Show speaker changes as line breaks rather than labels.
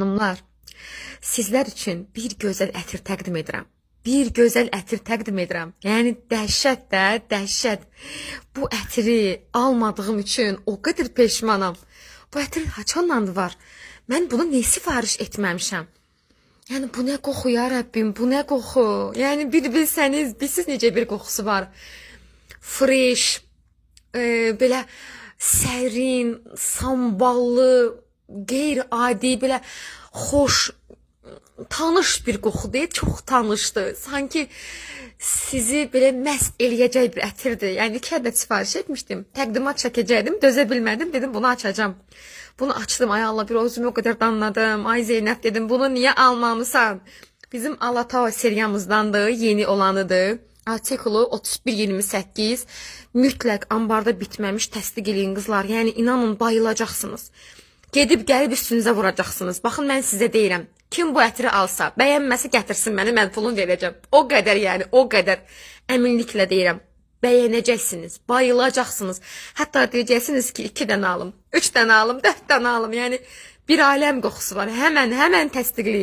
Xanımlar, sizlər üçün bir gözəl ətir təqdim edirəm. Bir gözəl ətir təqdim edirəm. Yəni dəhşət də, dəhşət. Bu ətiri almadığım üçün o qədər peşmanam. Bu ətir haçanlandı var. Mən bunu niyə sifariş etməmişəm? Yəni bu nə qoxu ya Rəbbim, bu nə qoxu? Yəni bir bilsəniz, bilsiz necə bir qoxusu var. Fresh, belə sərin, samballı, qeyri-adi, belə xoş, tanış bir qoxudur, çox tanışdır. Sanki sizi belə məst eləyəcək bir ətirdir. Yəni 2 ədəd sifariş etmişdim. Təqdimat çəkəcəkdim, dözə bilmədim, dedim bunu açacağım. Bunu açdım, ay Allah, bir özümü o qədər danladım. Ay Zeynəb dedim, bunu niyə almamısan? Bizim Alatava seriyamızdandır, yeni olanıdır. Artikulu 31-28. Mütləq ambarda bitməmiş, təsdiq eləyin qızlar. Yəni inanın bayılacaqsınız. Gedib gəlib üstünüzə vuracaqsınız. Baxın mən sizə deyirəm. Kim bu ətiri alsa, bəyənməsə gətirsin məni, mən pulunu verəcəm. O qədər yəni, o qədər əminliklə deyirəm. Bəyənəcəksiniz, bayılacaqsınız. Hətta deyəcəksiniz ki, 2 dənə alım, 3 dənə alım, 4 dənə alım. Yəni bir aləm qoxusu var. Həmən təsdiqləyin.